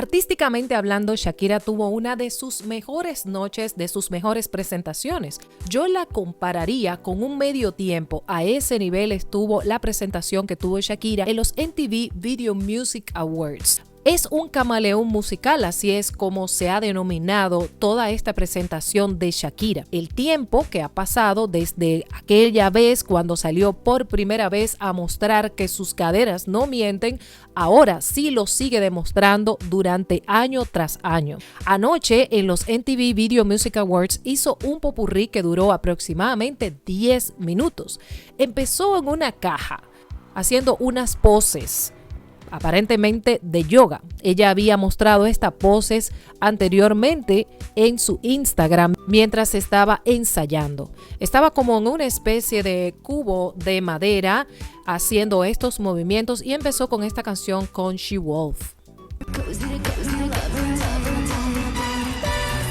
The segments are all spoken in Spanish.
Artísticamente hablando, Shakira tuvo una de sus mejores noches, de sus mejores presentaciones. Yo la compararía con un medio tiempo. A ese nivel estuvo la presentación que tuvo Shakira en los MTV Video Music Awards. Es un camaleón musical, así es como se ha denominado toda esta presentación de Shakira. El tiempo que ha pasado desde aquella vez cuando salió por primera vez a mostrar que sus caderas no mienten, ahora sí lo sigue demostrando durante año tras año. Anoche en los MTV Video Music Awards hizo un popurrí que duró aproximadamente 10 minutos. Empezó en una caja, haciendo unas poses aparentemente de yoga. Ella había mostrado estas poses anteriormente en su Instagram mientras estaba ensayando. Estaba como en una especie de cubo de madera haciendo estos movimientos y empezó con esta canción con She Wolf.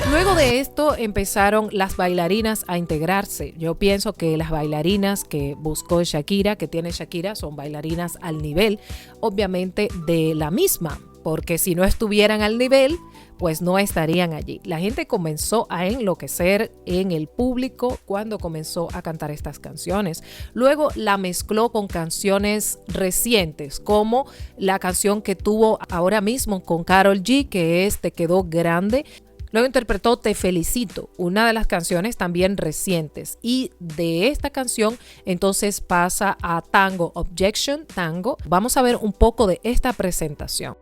Luego de esto empezaron las bailarinas a integrarse. Yo pienso que las bailarinas que buscó Shakira, que tiene Shakira, son bailarinas al nivel, obviamente, de la misma, porque si no estuvieran al nivel, pues no estarían allí. La gente comenzó a enloquecer en el público cuando comenzó a cantar estas canciones. Luego la mezcló con canciones recientes, como la canción que tuvo ahora mismo con Karol G, que es Te Quedó Grande. Luego interpretó Te Felicito, una de las canciones también recientes. Y de esta canción entonces pasa a Tango, Objection, Tango. Vamos a ver un poco de esta presentación.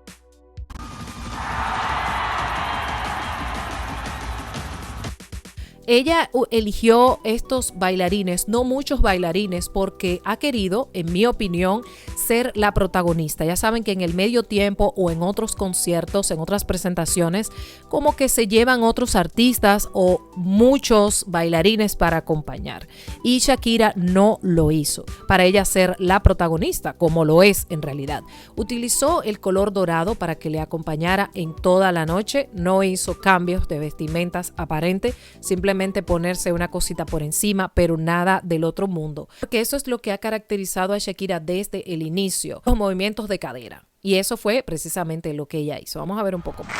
Ella eligió estos bailarines, no muchos bailarines, porque ha querido, en mi opinión, ser la protagonista. Ya saben que en el medio tiempo o en otros conciertos, en otras presentaciones, como que se llevan otros artistas o muchos bailarines para acompañar. Y Shakira no lo hizo, para ella ser la protagonista, como lo es en realidad. Utilizó el color dorado para que le acompañara en toda la noche, no hizo cambios de vestimentas aparente, simplemente ponerse una cosita por encima, pero nada del otro mundo. Porque eso es lo que ha caracterizado a Shakira desde el inicio, los movimientos de cadera. Y eso fue precisamente lo que ella hizo. Vamos a ver un poco más.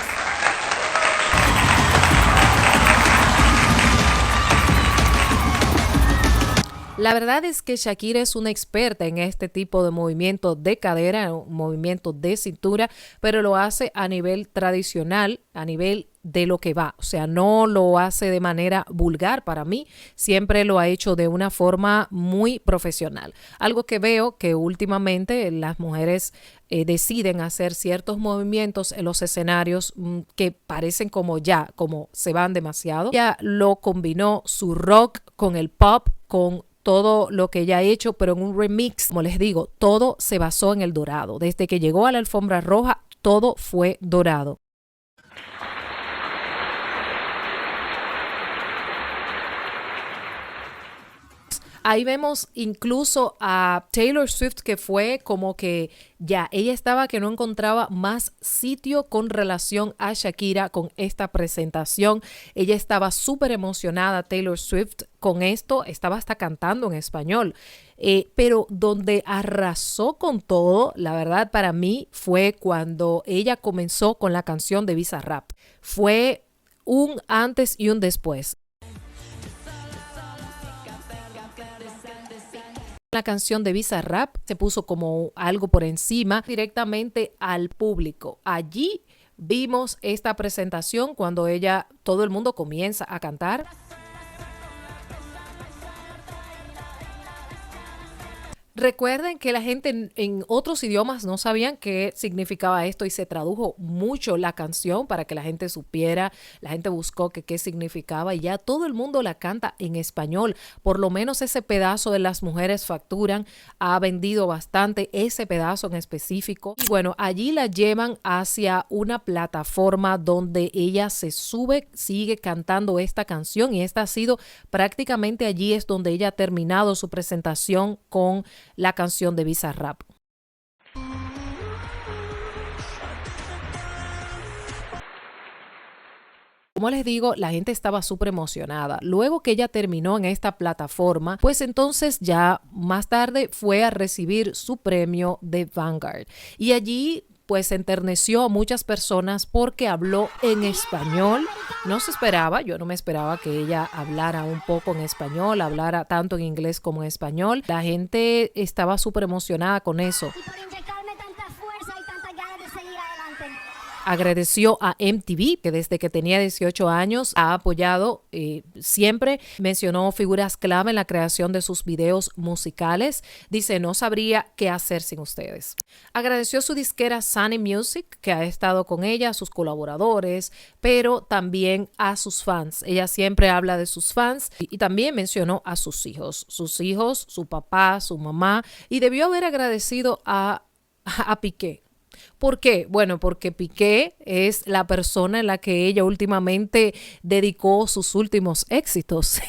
La verdad es que Shakira es una experta en este tipo de movimientos de cadera, movimientos de cintura, pero lo hace a nivel tradicional, a nivel de lo que va. O sea, no lo hace de manera vulgar para mí, siempre lo ha hecho de una forma muy profesional. Algo que veo que últimamente las mujeres deciden hacer ciertos movimientos en los escenarios que parecen como se van demasiado. Ya lo combinó su rock con el pop, con todo lo que ella ha hecho, pero en un remix. Como les digo, todo se basó en el dorado. Desde que llegó a la alfombra roja, todo fue dorado. Ahí vemos incluso a Taylor Swift, que fue como que ya ella estaba que no encontraba más sitio con relación a Shakira con esta presentación. Ella estaba súper emocionada, Taylor Swift, con esto, estaba hasta cantando en español. Pero donde arrasó con todo, la verdad para mí, fue cuando ella comenzó con la canción de Bizarrap. Fue un antes y un después. La canción de Bizarrap se puso como algo por encima directamente al público. Allí vimos esta presentación cuando todo el mundo comienza a cantar. Recuerden que la gente en otros idiomas no sabían qué significaba esto y se tradujo mucho la canción para que la gente supiera. La gente buscó qué significaba y ya todo el mundo la canta en español. Por lo menos ese pedazo de Las Mujeres Facturan ha vendido bastante, ese pedazo en específico. Y bueno, allí la llevan hacia una plataforma donde ella se sube, sigue cantando esta canción y esta ha sido prácticamente allí es donde ella ha terminado su presentación con la canción de Bizarrap. Como les digo, la gente estaba súper emocionada. Luego que ella terminó en esta plataforma, pues entonces ya más tarde fue a recibir su premio de Vanguard. Y allí pues enterneció a muchas personas porque habló en español. No se esperaba, yo no me esperaba que ella hablara un poco en español, hablara tanto en inglés como en español. La gente estaba súper emocionada con eso. Agradeció a MTV, que desde que tenía 18 años ha apoyado siempre. Mencionó figuras clave en la creación de sus videos musicales. Dice, no sabría qué hacer sin ustedes. Agradeció a su disquera Sony Music, que ha estado con ella, a sus colaboradores, pero también a sus fans. Ella siempre habla de sus fans y también mencionó a sus hijos, su papá, su mamá, y debió haber agradecido a Piqué. ¿Por qué? Bueno, porque Piqué es la persona en la que ella últimamente dedicó sus últimos éxitos.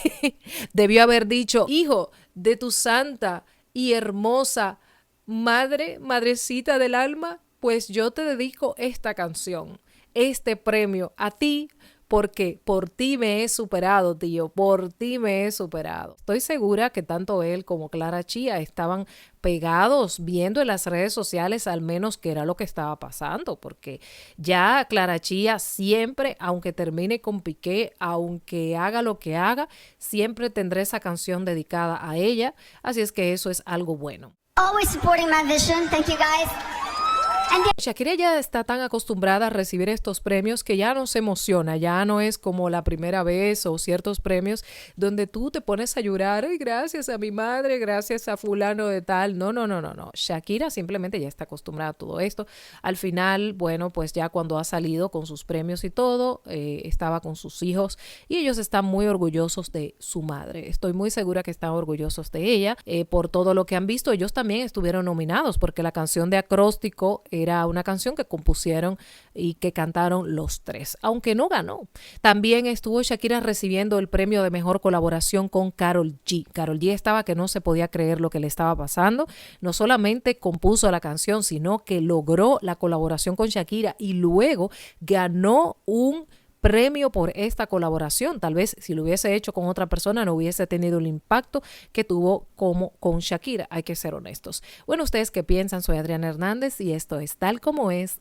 Debió haber dicho, hijo de tu santa y hermosa madre, madrecita del alma, pues yo te dedico esta canción, este premio a ti, porque por ti me he superado, tío, por ti me he superado. Estoy segura que tanto él como Clara Chía estaban pegados viendo en las redes sociales al menos qué era lo que estaba pasando, porque ya Clara Chía siempre, aunque termine con Piqué, aunque haga lo que haga, siempre tendré esa canción dedicada a ella, así es que eso es algo bueno. Always supporting my vision. Thank you guys. Shakira ya está tan acostumbrada a recibir estos premios que ya no se emociona, ya no es como la primera vez o ciertos premios donde tú te pones a llorar, ay, gracias a mi madre, gracias a fulano de tal. No. Shakira simplemente ya está acostumbrada a todo esto. Al final, bueno, pues ya cuando ha salido con sus premios y todo, estaba con sus hijos y ellos están muy orgullosos de su madre. Estoy muy segura que están orgullosos de ella por todo lo que han visto. Ellos también estuvieron nominados porque la canción de Acróstico era una canción que compusieron y que cantaron los tres, aunque no ganó. También estuvo Shakira recibiendo el premio de mejor colaboración con Karol G. Karol G estaba que no se podía creer lo que le estaba pasando. No solamente compuso la canción, sino que logró la colaboración con Shakira y luego ganó un premio por esta colaboración. Tal vez si lo hubiese hecho con otra persona no hubiese tenido el impacto que tuvo como con Shakira. Hay que ser honestos. Bueno, ¿ustedes qué piensan? Soy Adriana Hernández y esto es Tal Como Es.